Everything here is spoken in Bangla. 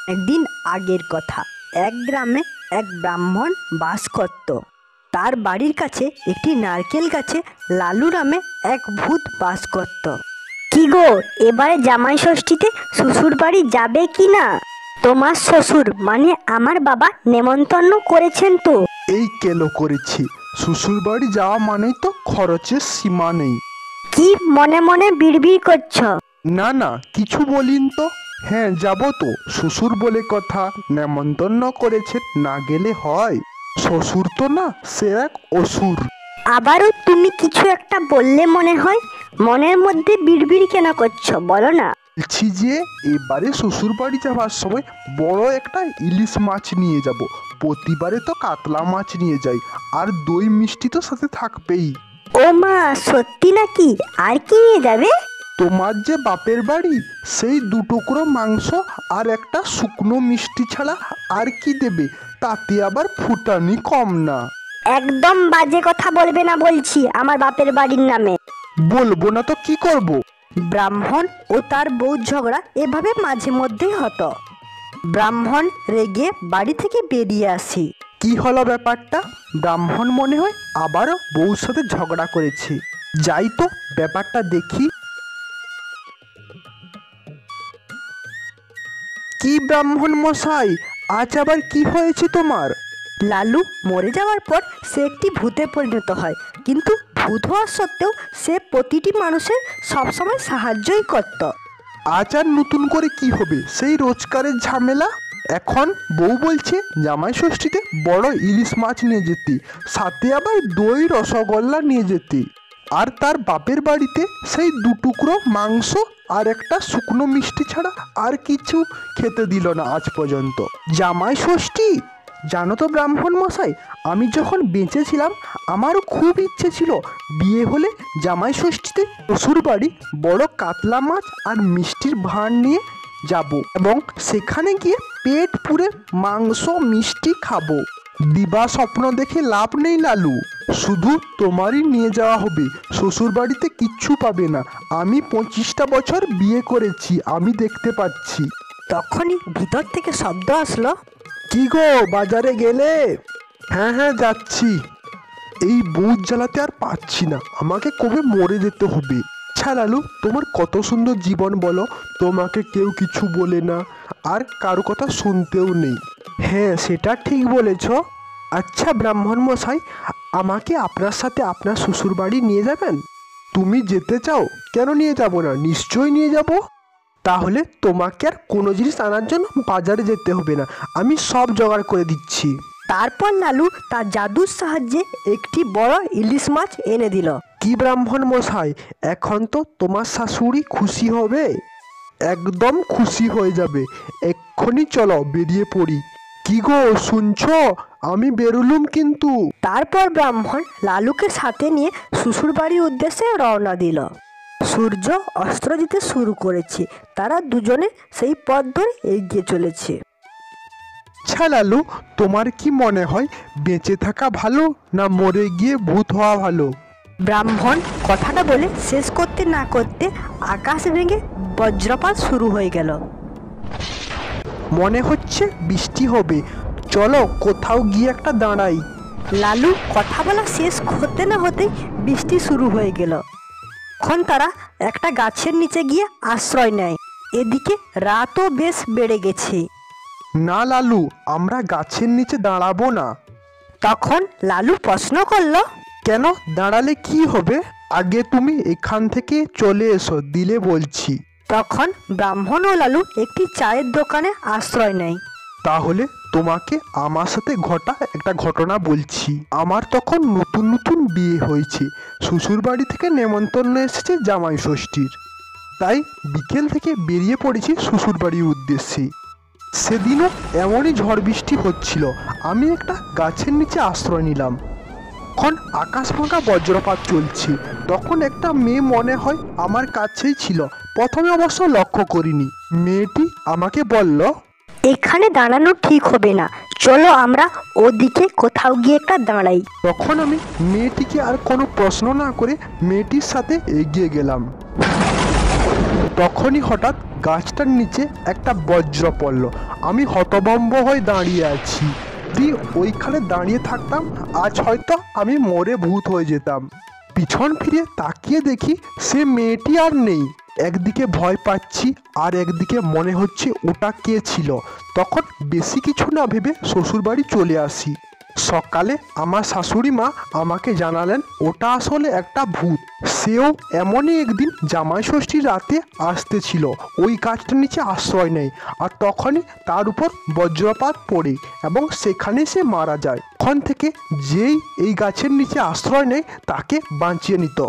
একদিন আগের কথা। এক গ্রামে এক ব্রাহ্মণ বাস করত। তার বাড়ির কাছে একটি নারকেল গাছে লালু নামে এক ভূত বাস করত। কি গো, এবারে জামাই ষষ্ঠীতে শ্বশুর বাড়ি যাবে কি না? তোমার শ্বশুর মানে আমার বাবা নেমন্তন্ন করেছেন তো। এই কেলো করেছি, শ্বশুর বাড়ি যাওয়া মানেই তো খরচের সীমা নেই। কি মনে মনে বিড়বিড় করছো? না না, কিছু বলিন তো। হ্যাঁ যাব তো, শ্বশুর বলে কথা, নেমন্তন্ন করেছে, না গেলে হয়? শ্বশুর তো না, সে এক অসুর। আবারও তুমি কিছু একটা বললে মনে হয়। মনের মধ্যে বিড়বিড় কেন করছো বলো না। বলছি যে এবারে শ্বশুর বাড়ি যাওয়ার সময় বড় একটা ইলিশ মাছ নিয়ে যাব। প্রতিবারে তো কাতলা মাছ নিয়ে যাই, আর দই মিষ্টি তো সাথে থাকবেই। ও মা, সত্যি নাকি? আর কি নিয়ে যাবে? তোমার যে বাপের বাড়ি, সেই 2 টুকরো মাংস আর একটা শুকনো মিষ্টি ছাড়া আর কি দেবে? তাতে আবার ফুটানি কম না। একদম বাজে কথা বলবে না বলছি আমার বাপের বাড়ির নামে। বলবো না তো কি করব? ব্রাহ্মণ ও তার বউ ঝগড়া এভাবে মাঝে মধ্যেই হতো। ব্রাহ্মণ রেগে বাড়ি থেকে বেরিয়ে আসি। কি হলো ব্যাপারটা? ব্রাহ্মণ মনে হয় আবারও বউর সাথে ঝগড়া করেছে। যাই তো ব্যাপারটা দেখি। কি ব্রাহ্মণ মশাই, আজ আবার কি হয়েছে তোমার? লালু মরে যাওয়ার পর সে একটি ভূতে পরিণত হয়, কিন্তু ভূত হওয়া সত্ত্বেও সে প্রতিটি মানুষের সবসময় সাহায্যই করত। আজ আর নতুন করে কি হবে? সেই রোজকারের ঝামেলা। এখন বউ বলছে জামাই ষষ্ঠীতে বড় ইলিশ মাছ নিয়ে যেতে, সাথে আবার দই রসগোল্লা নিয়ে যেতে। আর তার বাপের বাড়িতে সেই 2 টুকরো মাংস আর একটা শুকনো মিষ্টি ছাড়া আর কিছু খেতে দিল না আজ পর্যন্ত। জামাই ষষ্ঠী! জানো তো ব্রাহ্মণ মশাই, আমি যখন বেঁচে ছিলাম আমারও খুব ইচ্ছে ছিল বিয়ে হলে জামাই ষষ্ঠীতে শ্বশুর বাড়ি বড় কাতলা মাছ আর মিষ্টির ভাঁড় নিয়ে যাব এবং সেখানে গিয়ে পেট পুরে মাংস মিষ্টি খাবো। দিবা স্বপ্ন দেখে লাভ নেই লালু, শুধু তোমারই নিয়ে যাওয়া হবে। শ্বশুর বাড়িতে কিচ্ছু পাবে না। আমি 25টা বছর বিয়ে করেছি, আমি দেখতে পাচ্ছি। তখনই ভিতর থেকে শব্দ আসলো, কি গো, বাজারে গেলে? হ্যাঁ হ্যাঁ যাচ্ছি। এই বউর জ্বালাতে আর পাচ্ছি না, আমাকে কবে মরে যেতে হবে। আচ্ছা লালু, তোমার কত সুন্দর জীবন বলো, তোমাকে কেউ কিছু বলে না, আর কারো কথা শুনতেও নেই। হ্যাঁ সেটা ঠিক বলেছ। আচ্ছা ব্রাহ্মণ মশাই, আমাকে আপনার সাথে আপনার শ্বশুর বাড়ি নিয়ে যাবেন? তুমি যেতে চাও, কেন নিয়ে যাব না, নিশ্চয়ই নিয়ে যাব। তাহলে তোমাকে আর কোনো জিনিস আনার জন্য বাজারে যেতে হবে না, আমি সব জোগাড় করে দিচ্ছি। তারপর লালু তার জাদুর সাহায্যে একটি বড় ইলিশ মাছ এনে দিল। কি ব্রাহ্মণ মশাই, এখন তো তোমার শাশুড়ি খুশি হবে। একদম খুশি হয়ে যাবে। এক্ষুনি চলো বেরিয়ে পড়ি। কি গো শুনছো? আমি বেরুলুম কিন্তু। তারপর ব্রাহ্মণ লালুকে সাথে নিয়ে শ্বশুর বাড়ির উদ্দেশ্যে রওনা দিল। সূর্য অস্ত দিতে শুরু করেছে, তারা দুজনে সেই পথ ধরে এগিয়ে চলেছে। আচ্ছা লালু, তোমার কি মনে হয় বেঁচে থাকা ভালো না মরে গিয়ে ভূত হওয়া ভালো? ব্রাহ্মণ কথাটা বলে শেষ করতে না করতে আকাশ ভেঙে বজ্রপাত শুরু হয়ে গেল। মনে হচ্ছে বৃষ্টি হবে, চলো কোথাও গিয়ে একটা দাঁড়াই। লালু কথা বলা শেষ হতে না হতেই বৃষ্টি শুরু হয়ে গেল। তখন তারা একটা গাছের নিচে গিয়ে আশ্রয় নেয়। এদিকে রাতও বেশ বেড়ে গেছে। না লালু, আমরা গাছের নিচে দাঁড়াবো না। তখন লালু প্রশ্ন করলো, কেন? দাঁড়ালে কি হবে? আগে তুমি এখান থেকে চলে এসো, দিলে বলছি। তখন ব্রাহ্মণ ও লালু একটি চায়ের দোকানে আশ্রয় নেয়। তাহলে তোমাকে আমার সাথে ঘটা একটা ঘটনা বলছি। আমার তখন নতুন নতুন বিয়ে হয়েছে, শ্বশুর বাড়ি থেকে নেমন্তন্ন এসেছে জামাই ষষ্ঠীর। তাই বিকেল থেকে বেরিয়ে পড়েছি শ্বশুর বাড়ির উদ্দেশ্যে। সেদিনও এমনই ঝড় বৃষ্টি হচ্ছিল, আমি একটা গাছের নিচে আশ্রয় নিলাম। তখন আকাশ ভাঙা বজ্রপাত চলছে। তখন একটা মেয়ে মনে হয় আমার কাছেই ছিল, প্রথমে অবশ্য লক্ষ্য করিনি। মেয়েটি আমাকে বলল, এখানে দাঁড়ানো ঠিক হবে না, চলো আমরা ওদিকে কোথাও গিয়ে একটা দাঁড়াই। তখন আমি মেয়েটিকে আর কোনো প্রশ্ন না করে মেয়েটির সাথে এগিয়ে গেলাম। তখনই হঠাৎ গাছটার নিচে একটা বজ্র পড়ল। আমি হতভম্ব হয়ে দাঁড়িয়ে আছি। যদি ওইখানে দাঁড়িয়ে থাকতাম আজ হয়তো আমি মরে ভূত হয়ে যেতাম। পিছন ফিরে তাকিয়ে দেখি সে মেয়েটি আর নেই। একদিকে ভয় পাচ্ছি আর একদিকে মনে হচ্ছে ওটা কে ছিল। তখন বেশি কিছু না ভেবে শ্বশুরবাড়ি চলে আসি। সকালে আমার শাশুড়ি মা আমাকে জানালেন ওটা আসলে একটা ভূত। সেও এমনই একদিন জামাই ষষ্ঠীর রাতে আসতেছিল, ওই গাছটার নিচে আশ্রয় নেয়, আর তখনই তার উপর বজ্রপাত পড়ে এবং সেখানে সে মারা যায়। তখন থেকে যেই এই গাছের নিচে আশ্রয় নেয় তাকে বাঁচিয়ে নিত।